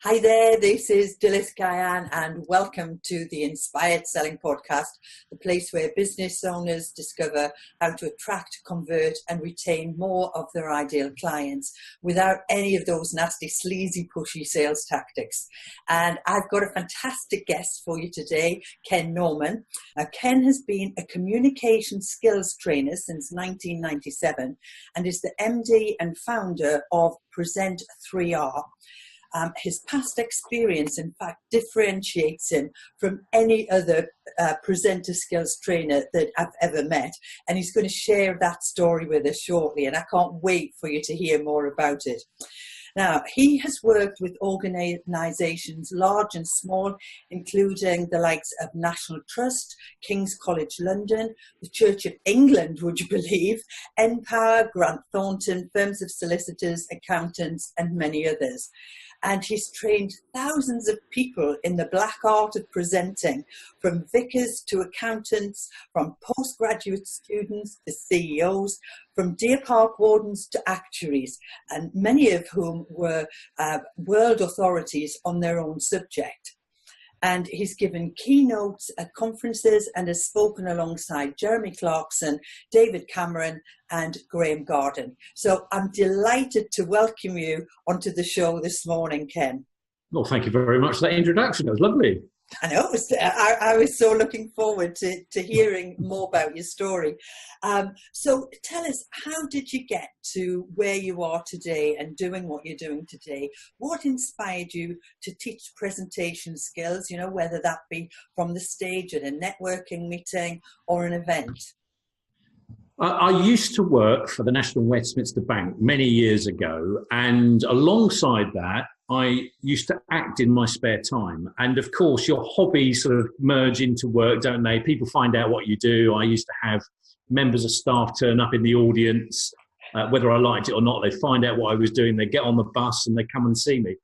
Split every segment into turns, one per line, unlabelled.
Hi there, this is Dylis, Guyan, and welcome to the Inspired Selling Podcast, the place where business owners discover how to attract, convert, and retain more of their ideal clients without any of those nasty, sleazy, pushy sales tactics. And I've got a fantastic guest for you today, Ken Norman. Now, Ken has been a communication skills trainer since 1997 and is the MD and founder of Present 3R. His past experience, in fact, differentiates him from any other presenter skills trainer that I've ever met. And he's going to share that story with us shortly. And I can't wait for you to hear more about it. Now, he has worked with organisations large and small, including the likes of National Trust, King's College London, the Church of England, would you believe, Empower, Grant Thornton, firms of solicitors, accountants, and many others. And he's trained thousands of people in the black art of presenting, from vicars to accountants, from postgraduate students to CEOs, from deer park wardens to actuaries, and many of whom were world authorities on their own subject. And he's given keynotes at conferences and has spoken alongside Jeremy Clarkson, David Cameron, and Graham Garden. So I'm delighted to welcome you onto the show this morning, Ken.
Well, thank you very much for that introduction. It was lovely.
I know, I was so looking forward to hearing more about your story. So tell us, how did you get to where you are today and doing what you're doing today? What inspired you to teach presentation skills, whether that be from the stage at a networking meeting or an event?
I used to work for the National Westminster Bank many years ago, and alongside that, I used to act in my spare time. And of course, your hobbies sort of merge into work, don't they? People find out what you do. I used to have members of staff turn up in the audience, whether I liked it or not. They'd find out what I was doing. They'd get on the bus and they'd come and see me.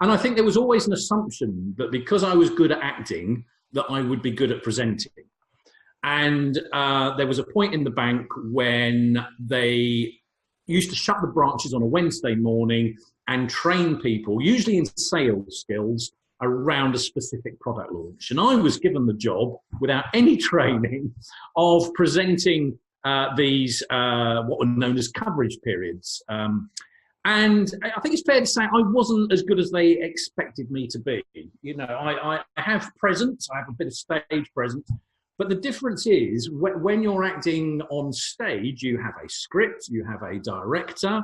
And I think there was always an assumption that because I was good at acting, that I would be good at presenting. And there was a point in the bank when they used to shut the branches on a Wednesday morning and train people, usually in sales skills, around a specific product launch. And I was given the job, without any training, of presenting these, what were known as coverage periods. And I think it's fair to say I wasn't as good as they expected me to be. I have presence, I have a bit of stage presence. But the difference is when you're acting on stage, you have a script, you have a director,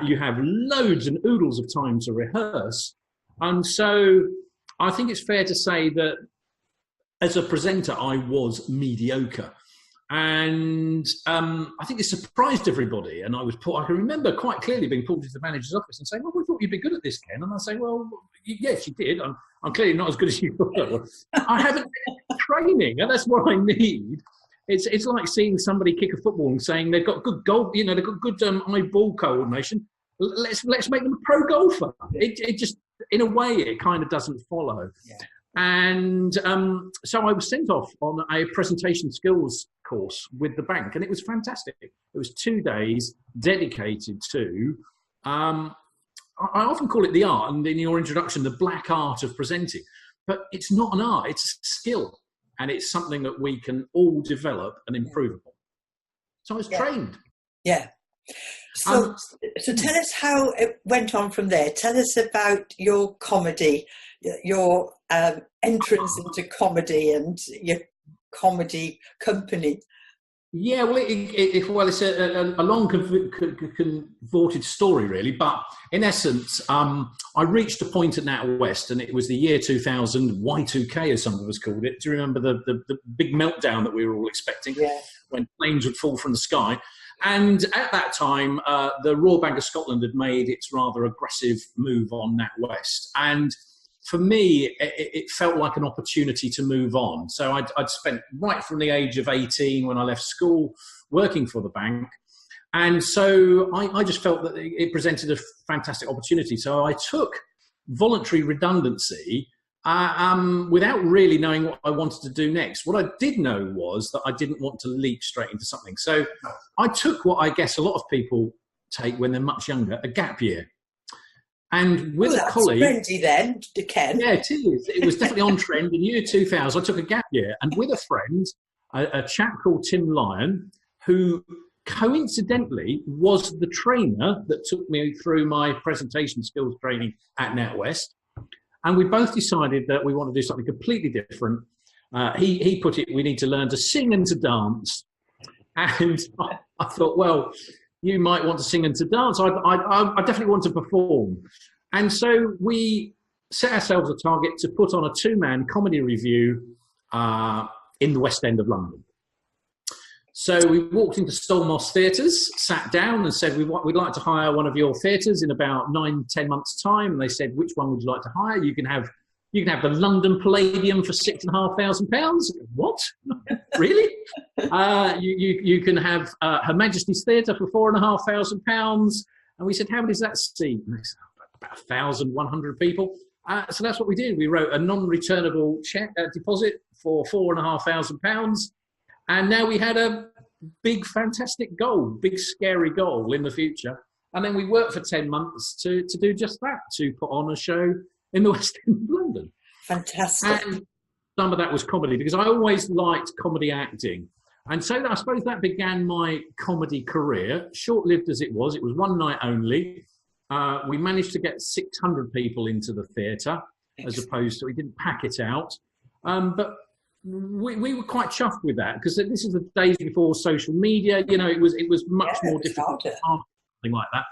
you have loads and oodles of time to rehearse. And so I think it's fair to say that as a presenter, I was mediocre. And I think it surprised everybody. And I can remember quite clearly being pulled into the manager's office and saying, well, we thought you'd be good at this, Ken. And I say, well, yes, you did. I'm clearly not as good as you thought. I haven't training, and that's what I need. It's like seeing somebody kick a football and saying they've got good goal, they've got good eye-ball coordination. Let's make them a pro golfer. It just, in a way, it kind of doesn't follow. Yeah. And so I was sent off on a presentation skills course with the bank, and it was fantastic. It was 2 days dedicated to, I often call it the art, and in your introduction, the black art of presenting. But it's not an art, it's a skill. And it's something that we can all develop and improve upon. So I was trained.
Yeah. So tell us how it went on from there. Tell us about your comedy, your entrance into comedy and your comedy company.
Yeah, well, it's a long, cavorted story, really. But in essence, I reached a point at NatWest, and it was the year 2000, Y2K, as some of us called it. Do you remember the big meltdown that we were all expecting, when planes would fall from the sky? And at that time, the Royal Bank of Scotland had made its rather aggressive move on NatWest. And for me, it felt like an opportunity to move on. So I'd spent right from the age of 18 when I left school working for the bank. And so I just felt that it presented a fantastic opportunity. So I took voluntary redundancy without really knowing what I wanted to do next. What I did know was that I didn't want to leap straight into something. So I took what I guess a lot of people take when they're much younger, a gap year. And with a
that's
colleague,
trendy then, Ken.
yeah, it is. It was definitely on trend in year 2000. I took a gap year, and with a friend, a chap called Tim Lyon, who coincidentally was the trainer that took me through my presentation skills training at NatWest. And we both decided that we want to do something completely different. He put it, we need to learn to sing and to dance. And I thought, well, you might want to sing and to dance. I definitely want to perform. And so we set ourselves a target to put on a 2-man comedy review in the West End of London. So we walked into Stolmos Theatres, sat down and said, we'd like to hire one of your theatres in about 9-10 months' time. And they said, which one would you like to hire? You can have the London Palladium for £6,500. What? Really? You can have Her Majesty's Theatre for £4,500. And we said, how many does that seat? And they said, about 1,100 people. So that's what we did. We wrote a non-returnable check deposit for £4,500. And now we had a big, fantastic goal, big, scary goal in the future. And then we worked for 10 months to do just that, to put on a show in the West End of London.
Fantastic.
And some of that was comedy, because I always liked comedy acting. And so I suppose that began my comedy career, short-lived as it was. It was one night only. We managed to get 600 people into the theatre, as opposed to, we didn't pack it out. But we were quite chuffed with that, because this is the days before social media. You know, it was much more difficult to start something like that.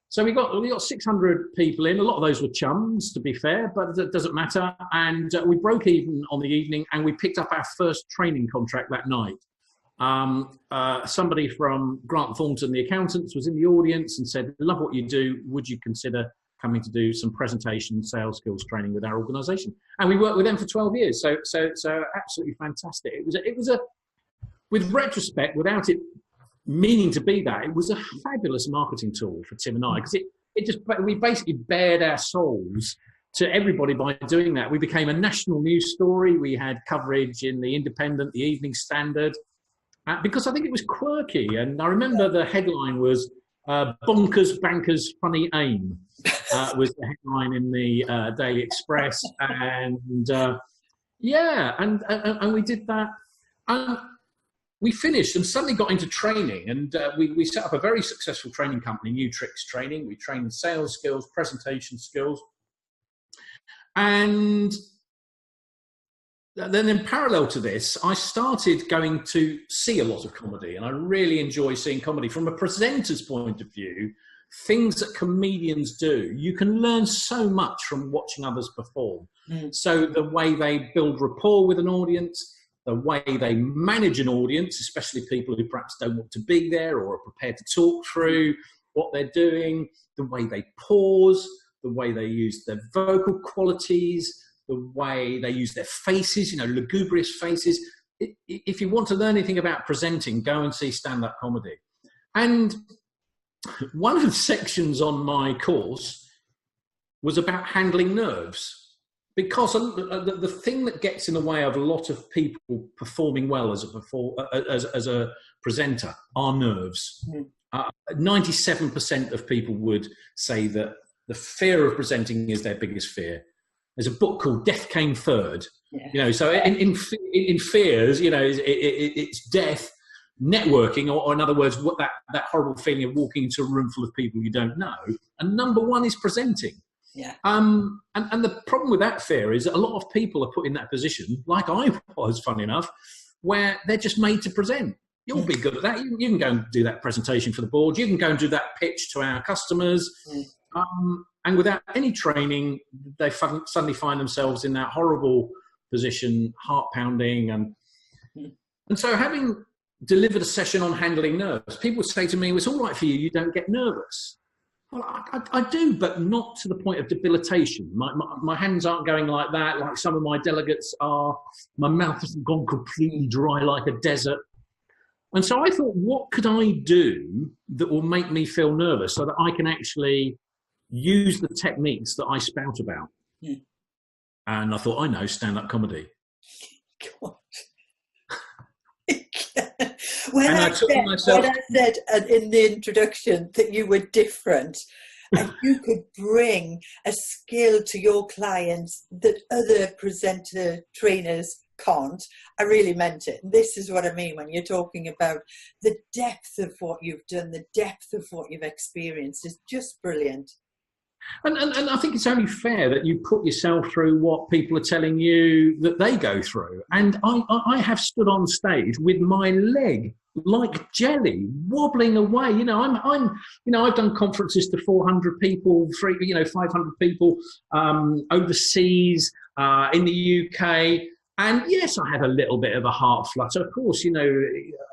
So we got 600 people in. A lot of those were chums, to be fair, but it doesn't matter. And we broke even on the evening, and we picked up our first training contract that night. Somebody from Grant Thornton, the accountants, was in the audience and said, "Love what you do. Would you consider coming to do some presentation sales skills training with our organisation?" And we worked with them for 12 years. So absolutely fantastic. It was a, with retrospect, without it meaning to be that, it was a fabulous marketing tool for Tim and I, because we basically bared our souls to everybody by doing that. We became a national news story. We had coverage in the Independent, the Evening Standard, because I think it was quirky. And I remember the headline was "Bonkers Bankers Funny Aim," was the headline in the Daily Express. And and we did that. We finished and suddenly got into training, and we set up a very successful training company, New Tricks Training. We trained sales skills, presentation skills. And then in parallel to this, I started going to see a lot of comedy, and I really enjoy seeing comedy. From a presenter's point of view, things that comedians do, you can learn so much from watching others perform. So the way they build rapport with an audience, the way they manage an audience, especially people who perhaps don't want to be there or are prepared to talk through what they're doing, the way they pause, the way they use their vocal qualities, the way they use their faces, lugubrious faces. If you want to learn anything about presenting, go and see stand-up comedy. And one of the sections on my course was about handling nerves. Because the thing that gets in the way of a lot of people performing well as a presenter are nerves. 97% of people would say that the fear of presenting is their biggest fear. There's a book called Death Came Third. Yeah. So in fears, it's death, networking, or in other words, what that horrible feeling of walking into a room full of people you don't know. And number one is presenting. Yeah. And the problem with that fear is that a lot of people are put in that position, like I was, funny enough, where they're just made to present. You'll be good at that. You can go and do that presentation for the board. You can go and do that pitch to our customers. And without any training, they suddenly find themselves in that horrible position, heart pounding. And so having delivered a session on handling nerves, people say to me, "It's all right for you. You don't get nervous." Well, I do, but not to the point of debilitation. My hands aren't going like that, like some of my delegates are. My mouth hasn't gone completely dry like a desert. And so I thought, what could I do that will make me feel nervous so that I can actually use the techniques that I spout about? And I thought, I know, stand-up comedy.
When I said in the introduction that you were different, and you could bring a skill to your clients that other presenter trainers can't. I really meant it. This is what I mean when you're talking about the depth of what you've done, the depth of what you've experienced is just brilliant.
And I think it's only fair that you put yourself through what people are telling you that they go through. And I have stood on stage with my leg like jelly, wobbling away. I've done conferences to 400 people, 500 people overseas, in the UK. And yes, I had a little bit of a heart flutter. Of course, I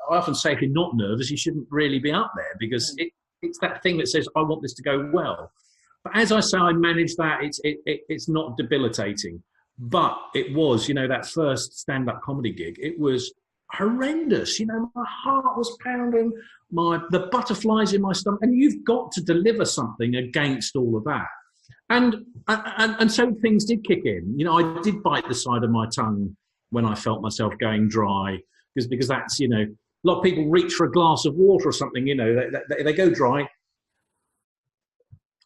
often say if you're not nervous, you shouldn't really be up there, because it's that thing that says, I want this to go well. But as I say, I managed that. It's not debilitating. But it was, that first stand-up comedy gig, it was horrendous. My heart was pounding, the butterflies in my stomach, and you've got to deliver something against all of that. And so things did kick in. I did bite the side of my tongue when I felt myself going dry, because that's, a lot of people reach for a glass of water or something, they go dry.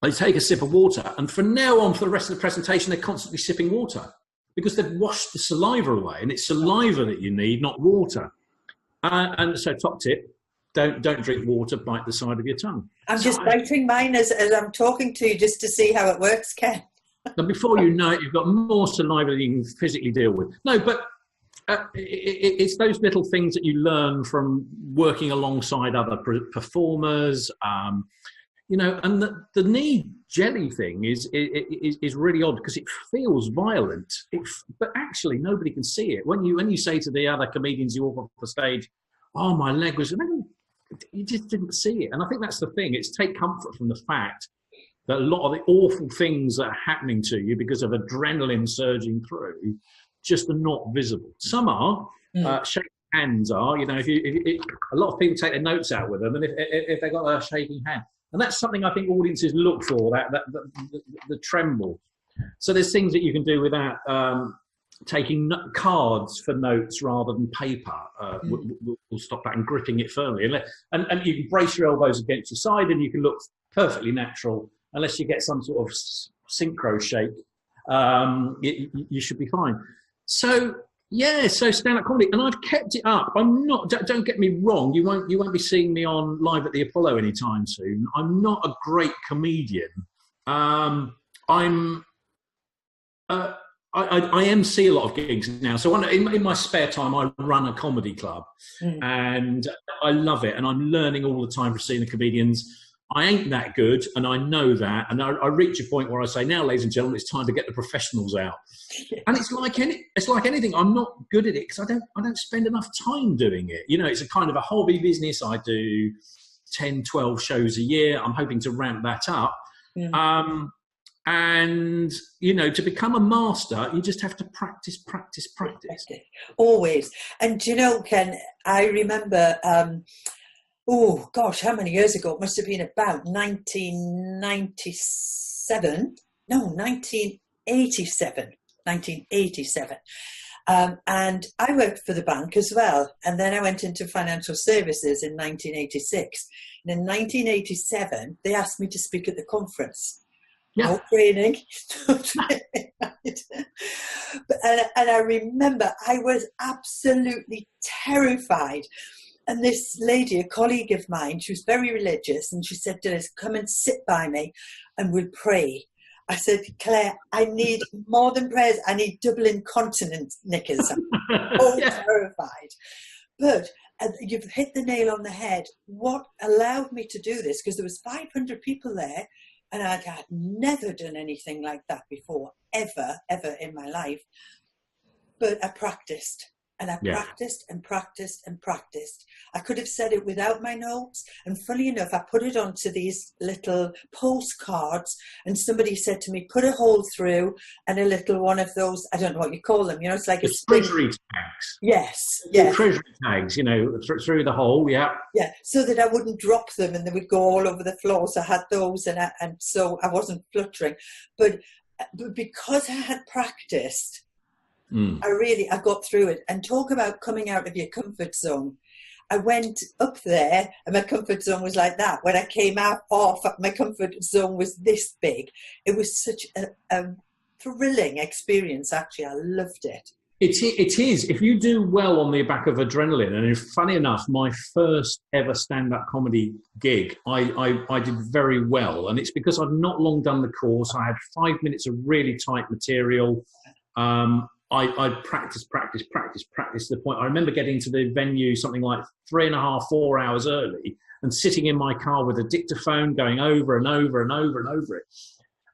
They take a sip of water, and from now on, for the rest of the presentation, they're constantly sipping water because they've washed the saliva away, and it's saliva that you need, not water. And so, top tip: don't drink water. Bite the side of your tongue.
I'm just biting mine as I'm talking to you, just to see how it works, Ken.
And before you know it, you've got more saliva than you can physically deal with. No, but it's those little things that you learn from working alongside other performers. And the knee jelly thing is really odd because it feels violent, but actually nobody can see it. When you say to the other comedians you walk off the stage, "Oh, my leg was," you just didn't see it. And I think that's the thing. It's take comfort from the fact that a lot of the awful things that are happening to you because of adrenaline surging through just are not visible. Some are. Shaking hands are. If a lot of people take their notes out with them, and if they've got a shaking hand. And that's something I think audiences look for, the tremble. So there's things that you can do without taking cards for notes rather than paper. We'll stop that, and gripping it firmly. And you can brace your elbows against your side, and you can look perfectly natural. Unless you get some sort of synchro shake, you should be fine. So stand-up comedy, and I've kept it up. I'm not. Don't get me wrong. You won't be seeing me on live at the Apollo anytime soon. I'm not a great comedian. I MC a lot of gigs now. So in my spare time, I run a comedy club, and I love it. And I'm learning all the time from seeing the comedians. I ain't that good, and I know that. And I reach a point where I say, now, ladies and gentlemen, it's time to get the professionals out. And it's like anything. I'm not good at it because I don't spend enough time doing it. It's a kind of a hobby business. I do 10, 12 shows a year. I'm hoping to ramp that up. And, to become a master, you just have to practice.
Always. And, Ken, I remember... oh, gosh, how many years ago? It must have been about 1997. No, 1987. 1987. And I worked for the bank as well. And then I went into financial services in 1986. And in 1987, they asked me to speak at the conference. Yeah. No training. And I remember I was absolutely terrified. And this lady, a colleague of mine, she was very religious, and she said, "Dylis, come and sit by me and we'll pray." I said, "Claire, I need more than prayers. I need double incontinence knickers." I'm so terrified. But you've hit the nail on the head. What allowed me to do this, because there was 500 people there, and I had never done anything like that before, ever in my life. But I practiced. And I practiced and practiced and practiced. I could have said it without my notes. And funny enough, I put it onto these little postcards, and somebody said to me, put a hole through and a little one of those, I don't know what you call them, it's like a
treasury tags.
Yes.
Treasury tags, through the hole, Yeah,
so that I wouldn't drop them and they would go all over the floor. So I had those, and so I wasn't fluttering. But because I had practiced, I got through it. And talk about coming out of your comfort zone. I went up there and my comfort zone was like that. When I came out off, my comfort zone was this big. It was such a thrilling experience, actually. I loved it.
It is. If you do well on the back of adrenaline, and if, funny enough, my first ever stand-up comedy gig, I did very well. And it's because I'd not long done the course. I had 5 minutes of really tight material. I'd practice to the point. I remember getting to the venue something like 3.5, 4 hours early and sitting in my car with a dictaphone going over and over and over and over it.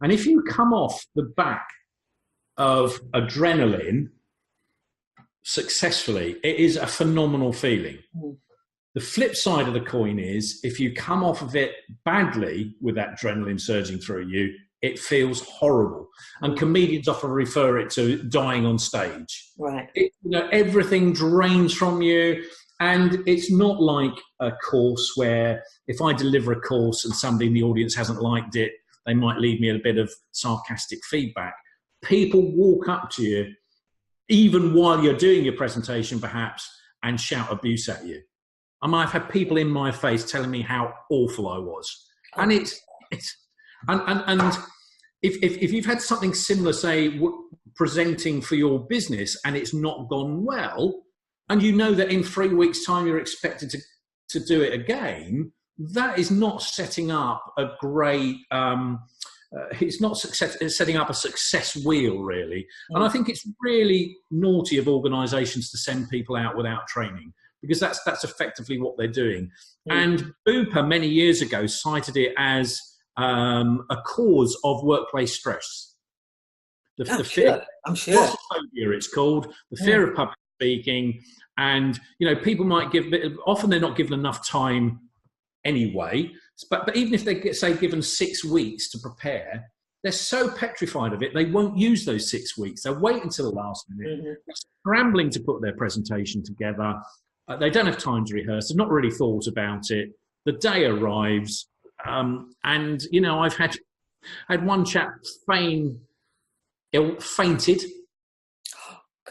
And if you come off the back of adrenaline successfully, it is a phenomenal feeling. The flip side of the coin is if you come off of it badly with that adrenaline surging through you, it feels horrible. And comedians often refer it to dying on stage.
Right.
Everything drains from you. And it's not like a course where if I deliver a course and somebody in the audience hasn't liked it, they might leave me a bit of sarcastic feedback. People walk up to you, even while you're doing your presentation perhaps, and shout abuse at you. I mean, I've had people in my face telling me how awful I was. And And if you've had something similar, say, presenting for your business and it's not gone well, and you know that in 3 weeks' time you're expected to do it again, that is not setting up a great, it's not setting up a success wheel, really. And I think it's really naughty of organisations to send people out without training, because that's effectively what they're doing. And Bupa many years ago cited it as a cause of workplace stress. The fear,
I'm sure.
Glossophobia, it's called, the fear of public speaking. And, people might often they're not given enough time anyway. But even if they get, say, given 6 weeks to prepare, they're so petrified of it, they won't use those 6 weeks. They'll wait until the last minute. They're scrambling to put their presentation together. They don't have time to rehearse. They've not really thought about it. The day arrives. And I've had one chap fainted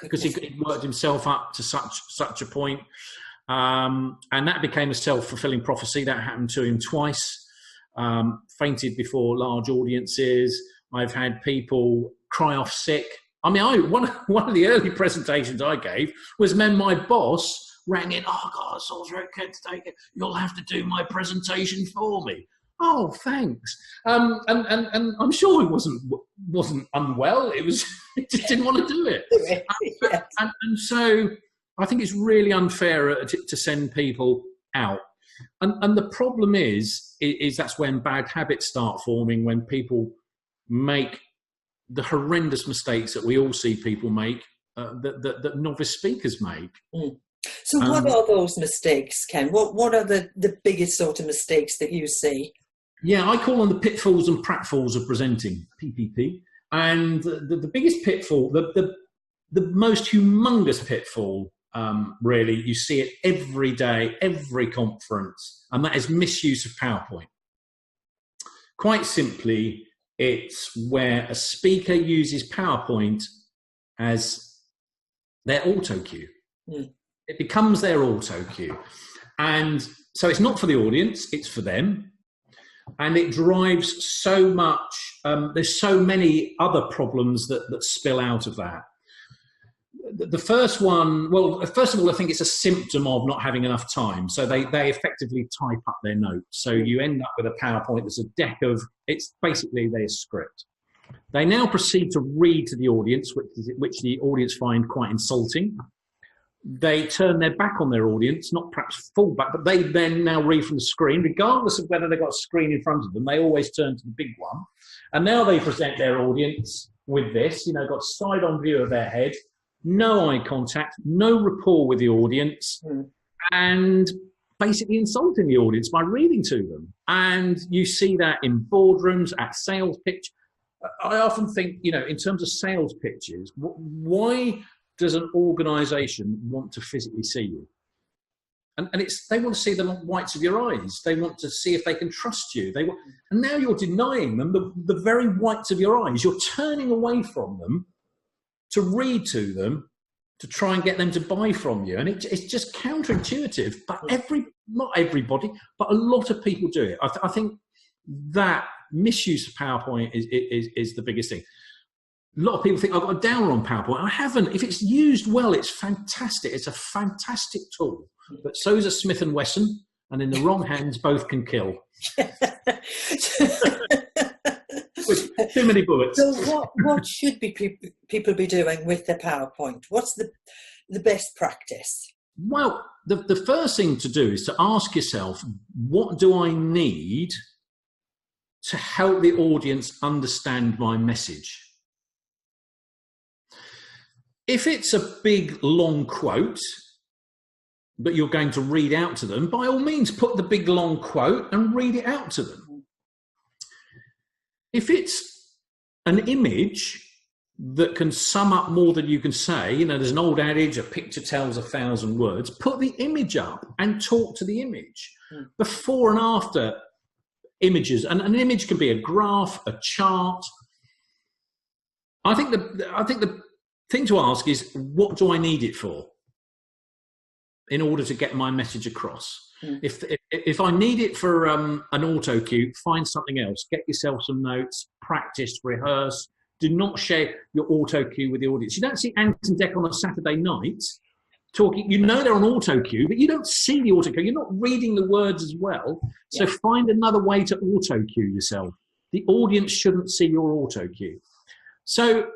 because he worked himself up to such a point, and that became a self-fulfilling prophecy. That happened to him twice. Fainted before large audiences. I've had people cry off sick. I mean, one of the early presentations I gave was when my boss rang in. Oh God, it's all very good today. You'll have to do my presentation for me. Oh, thanks. And I'm sure he wasn't unwell. It was he just didn't want to do it.
Yes.
And so I think it's really unfair to send people out. And the problem is that's when bad habits start forming, when people make the horrendous mistakes that we all see people make, that novice speakers make.
So what are those mistakes, Ken? What are the biggest sort of mistakes that you see?
Yeah, I call them the pitfalls and pratfalls of presenting, PPP. And the biggest pitfall, the most humongous pitfall, really, you see it every day, every conference, and that is misuse of PowerPoint. Quite simply, it's where a speaker uses PowerPoint as their auto cue. It becomes their auto cue. And so it's not for the audience, it's for them. And it drives so much, there's so many other problems that spill out of that. The first one, well, first of all, I think it's a symptom of not having enough time. So they effectively type up their notes. So you end up with a PowerPoint that's a deck of, it's basically their script. They now proceed to read to the audience, which the audience find quite insulting. They turn their back on their audience, not perhaps full back, but they then now read from the screen, regardless of whether they've got a screen in front of them. They always turn to the big one. And now they present their audience with this, got side-on view of their head, no eye contact, no rapport with the audience, and basically insulting the audience by reading to them. And you see that in boardrooms, at sales pitch. I often think, in terms of sales pitches, why does an organisation want to physically see you? And they want to see the whites of your eyes. They want to see if they can trust you. And now you're denying them the very whites of your eyes. You're turning away from them to read to them to try and get them to buy from you. And it's just counterintuitive, but not everybody, but a lot of people do it. I think that misuse of PowerPoint is the biggest thing. A lot of people think I've got a downer on PowerPoint. I haven't. If it's used well, it's fantastic. It's a fantastic tool. But so is a Smith & Wesson, and in the wrong hands, both can kill. With too many bullets.
So what should people be doing with their PowerPoint? What's the best practice?
Well, the first thing to do is to ask yourself, what do I need to help the audience understand my message? If it's a big, long quote that you're going to read out to them, by all means, put the big, long quote and read it out to them. If it's an image that can sum up more than you can say, there's an old adage, a picture tells 1,000 words, put the image up and talk to the image. Before and after images, and an image can be a graph, a chart. I think the thing to ask is, what do I need it for in order to get my message across? If I need it for an auto cue, find something else. Get yourself some notes, practice, rehearse. Do not share your auto cue with the audience. You don't see Ant and Dec on a Saturday night talking. They're on auto cue, but you don't see the auto cue. You're not reading the words as well. So find another way to auto cue yourself. The audience shouldn't see your auto cue. So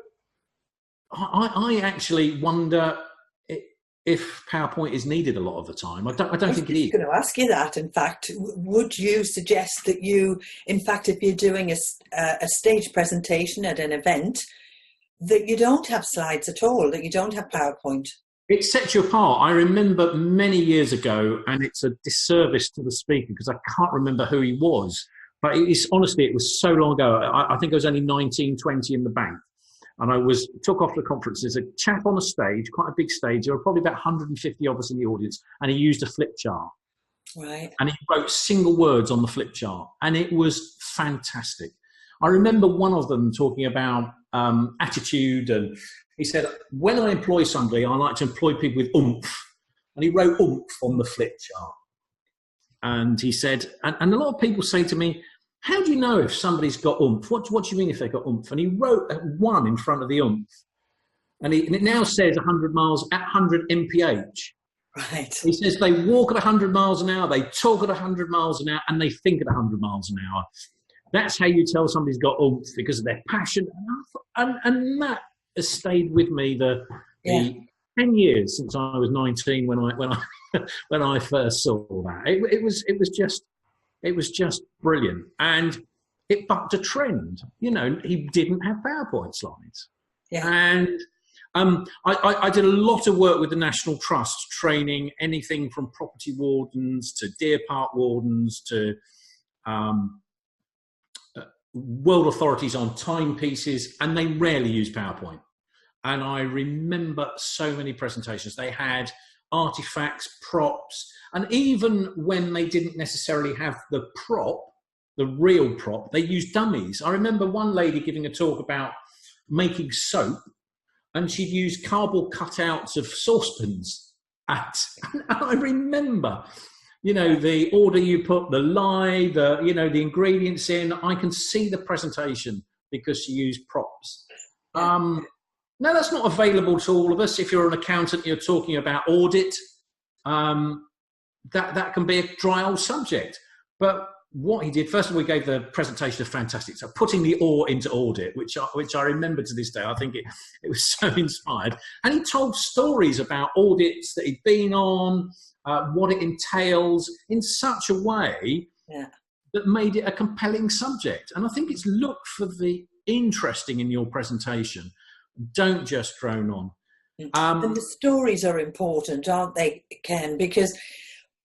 I actually wonder if PowerPoint is needed a lot of the time. I don't think it is.
I was going to ask you that. In fact, would you suggest that if you're doing a stage presentation at an event, that you don't have slides at all, that you don't have PowerPoint?
It sets you apart. I remember many years ago, and it's a disservice to the speaker because I can't remember who he was, but honestly, it was so long ago. I think I was only 19, 20 in the bank. And I took off the conference. There's a chap on a stage, quite a big stage. There were probably about 150 of us in the audience, and he used a flip chart.
Right.
And he wrote single words on the flip chart, and it was fantastic. I remember one of them talking about attitude, and he said, when I employ somebody, I like to employ people with oomph. And he wrote oomph on the flip chart. And he said, and a lot of people say to me, how do you know if somebody's got oomph? What do you mean if they've got oomph? And he wrote a 1 in front of the oomph. And it now says 100 miles at 100 mph.
Right.
He says they walk at 100 miles an hour, they talk at 100 miles an hour, and they think at 100 miles an hour. That's how you tell somebody's got oomph, because of their passion. And that has stayed with me the 10 years since I was 19 when I first saw that. It was just brilliant, and it bucked a trend. He didn't have PowerPoint slides, and I did a lot of work with the National Trust, training anything from property wardens to deer park wardens to world authorities on timepieces, and they rarely use PowerPoint. And I remember so many presentations. They had artifacts, props, and even when they didn't necessarily have the real prop, they used dummies. I remember one lady giving a talk about making soap, and she'd used cardboard cutouts of saucepans. And I remember, the order you put the lye, the ingredients in. I can see the presentation because she used props. No, that's not available to all of us. If you're an accountant, you're talking about audit, that can be a dry old subject. But what he did, first of all, he gave the presentation of fantastic. So putting the or into audit, which I remember to this day. I think it was so inspired. And he told stories about audits that he'd been on, what it entails, in such a way that made it a compelling subject. And I think it's look for the interesting in your presentation. Don't just drone on.
And the stories are important, aren't they, Ken? Because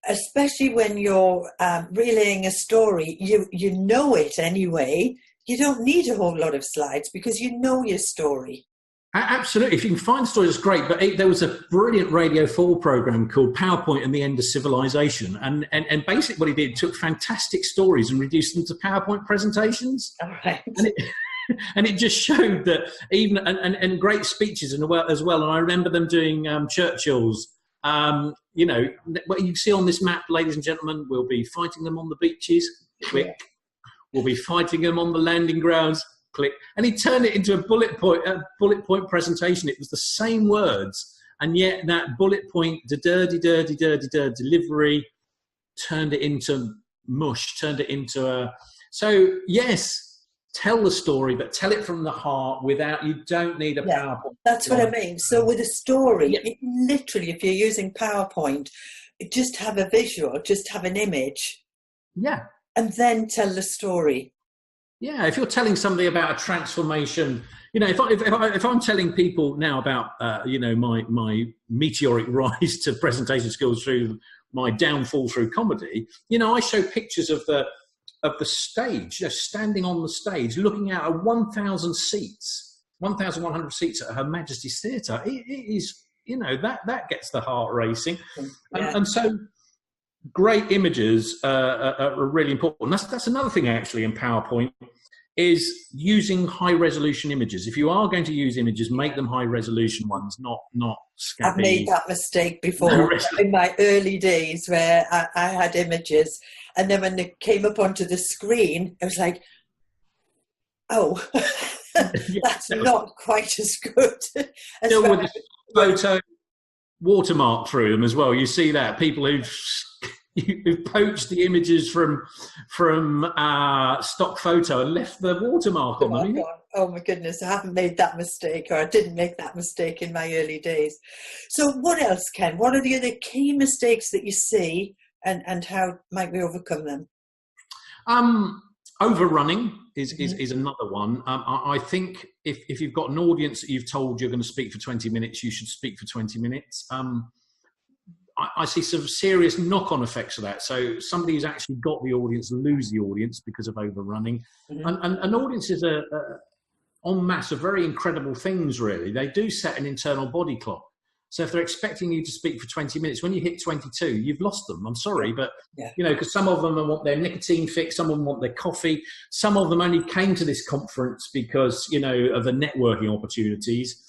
especially when you're relaying a story, you know it anyway. You don't need a whole lot of slides because you know your story.
Absolutely. If you can find stories, it's great. But there was a brilliant Radio 4 program called PowerPoint and the End of Civilization. And basically what he did, took fantastic stories and reduced them to PowerPoint presentations.
All right.
And and it just showed that even and great speeches as well. And I remember them doing Churchill's. What you see on this map, ladies and gentlemen, we'll be fighting them on the beaches. Click. We'll be fighting them on the landing grounds. Click. And he turned it into a bullet point presentation. It was the same words, and yet that bullet point, delivery, turned it into mush, turned it into a. So yes, tell the story, but tell it from the heart. You don't need a PowerPoint.
That's what I mean. So with a story, literally, if you're using PowerPoint, just have a visual, just have an image.
Yeah. And
then tell the story.
Yeah, if you're telling somebody about a transformation, if I'm telling people now about, my meteoric rise to presentation skills through my downfall through comedy, I show pictures of the stage, standing on the stage, looking out at 1,100 seats at Her Majesty's Theatre. It is, that gets the heart racing. Yeah. And so great images are really important. That's another thing actually in PowerPoint, is using high resolution images. If you are going to use images, make them high resolution ones, not scabby.
I've made that mistake before in my early days where I had images, and then when they came up onto the screen, I was like, oh, that's not quite as good.
Still with a photo watermark through them as well. You see that people who've poached the images from stock photo and left the watermark on them.
Oh my goodness, I haven't made that mistake, or I didn't make that mistake in my early days. So what else, Ken? What are the other key mistakes that you see, and how might we overcome them?
Overrunning is another one. I think if you've got an audience that you've told you're going to speak for 20 minutes, you should speak for 20 minutes. I see some serious knock-on effects of that. So somebody who's actually got the audience lose the audience because of overrunning. And audiences are en masse are very incredible things, really. They do set an internal body clock. So if they're expecting you to speak for 20 minutes, when you hit 22, you've lost them. I'm sorry, but, because some of them want their nicotine fix, some of them want their coffee, some of them only came to this conference because, of the networking opportunities.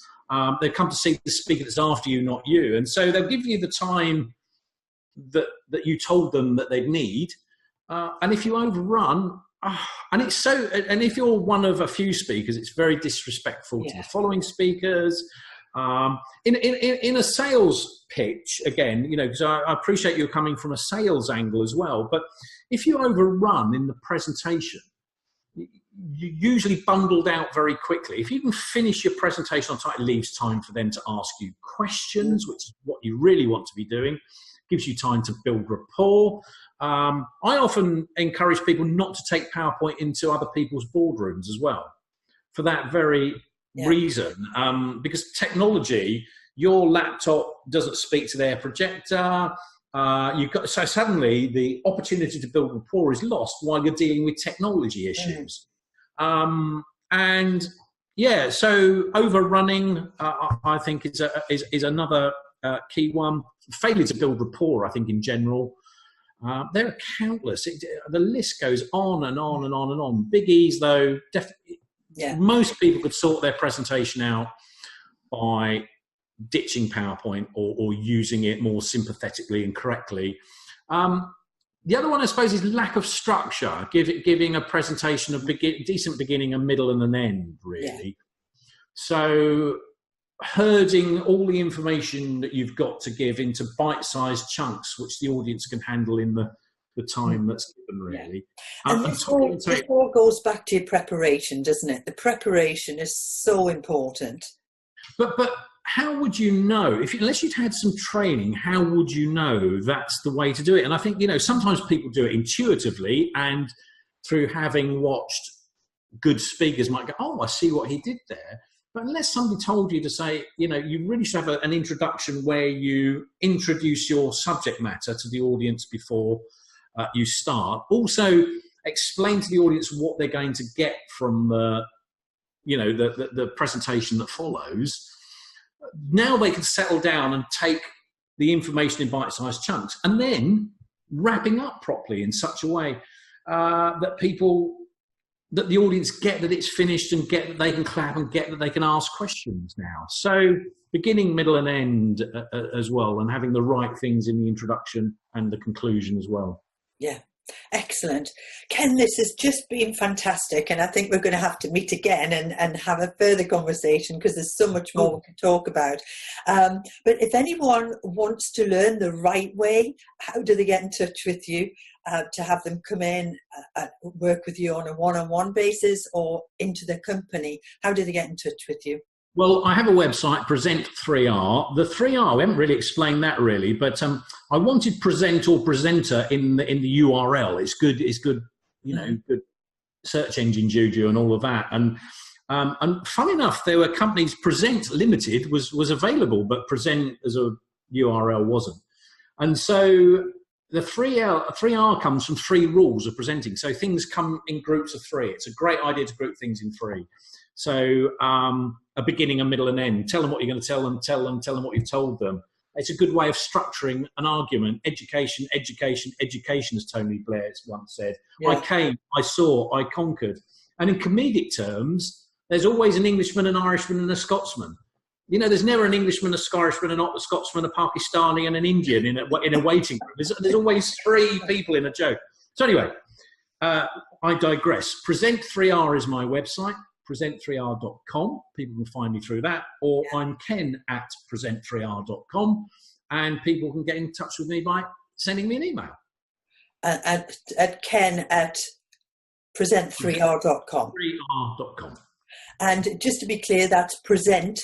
They've come to see the speaker that's after you, not you. And so they'll give you the time that you told them that they'd need. And if you overrun, and if you're one of a few speakers, it's very disrespectful to the following speakers. In a sales pitch, again, because I appreciate you're coming from a sales angle as well, but if you overrun in the presentation, you usually bundled out very quickly. If you can finish your presentation on time, it leaves time for them to ask you questions, which is what you really want to be doing. Gives you time to build rapport. I often encourage people not to take PowerPoint into other people's boardrooms as well, for that very reason, because technology, your laptop doesn't speak to their projector. So suddenly the opportunity to build rapport is lost while you're dealing with technology issues. So overrunning, I think is another key one. Failure to build rapport, I think, in general. There are countless. The list goes on and on and on and on. Biggies, though, definitely. Yeah. Most people could sort their presentation out by ditching PowerPoint or using it more sympathetically and correctly. The other one, I suppose, is lack of structure, giving a presentation a decent beginning, a middle, and an end, really. Yeah. So herding all the information that you've got to give into bite-sized chunks, which the audience can handle in the time that's given, really.
Yeah. And this all goes back to your preparation, doesn't it? The preparation is so important.
But how would you know, unless you'd had some training, how would you know that's the way to do it? And I think, sometimes people do it intuitively and through having watched good speakers might go, oh, I see what he did there. But unless somebody told you to say, you really should have an introduction where you introduce your subject matter to the audience before you start. Also, explain to the audience what they're going to get from the presentation that follows. Now they can settle down and take the information in bite-sized chunks, and then wrapping up properly in such a way that people that the audience get that it's finished and get that they can clap and get that they can ask questions now. So beginning, middle and end as well, and having the right things in the introduction and the conclusion as well.
Yeah. Excellent. Ken, this has just been fantastic, and I think we're going to have to meet again and have a further conversation, because there's so much more we can talk about. But if anyone wants to learn the right way, how do they get in touch with you to have them come in work with you on a one-on-one basis or into the company? How do they get in touch with you?
Well, I have a website, Present 3R. The 3R, we haven't really explained that really, but I wanted present or presenter in the URL. It's good, you know, good search engine juju and all of that. And funny enough, there were companies. Present Limited was available, but Present as a URL wasn't. And so the 3R comes from 3 rules of presenting. So things come in groups of 3. It's a great idea to group things in 3. So a beginning, a middle, and end. Tell them what you're going to tell them what you've told them. It's a good way of structuring an argument. Education, education, education, as Tony Blair once said. Yeah. I came, I saw, I conquered. And in comedic terms, there's always an Englishman, an Irishman, and a Scotsman. You know, there's never an Englishman, a Irishman, a Scotsman, a Pakistani, and an Indian in a waiting room. There's always 3 people in a joke. So anyway, I digress. Present 3R is my website. present3r.com. People can find me through that, or I'm Ken at present3r.com, and people can get in touch with me by sending me an email. At
Ken at present3r.com.
3r.com.
And just to be clear, that's present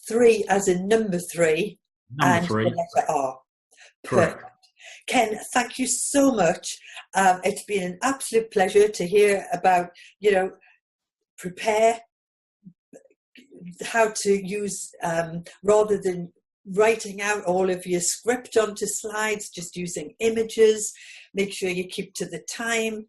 3 as in number 3 and
3.
the letter R.
Correct.
Perfect. Ken, thank you so much. It's been an absolute pleasure to hear about, you know, prepare, how to use, rather than writing out all of your script onto slides, just using images. Make sure you keep to the time,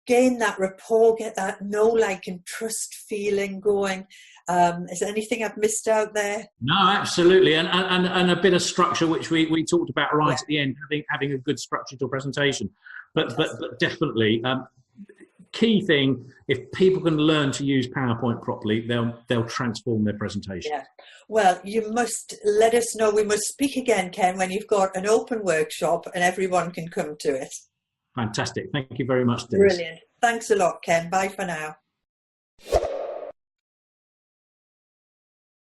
gain that rapport, get that know, like, and trust feeling going. Is there anything I've missed out there?
No, absolutely. And a bit of structure, which we talked about right at the end, having a good structure to a presentation. But definitely, key thing, if people can learn to use PowerPoint properly, they'll transform their presentation.
Yeah. Well, you must let us know. We must speak again, Ken, when you've got an open workshop and everyone can come to it.
Fantastic. Thank you very much, Dylis.
Brilliant. Thanks a lot, Ken. Bye for now.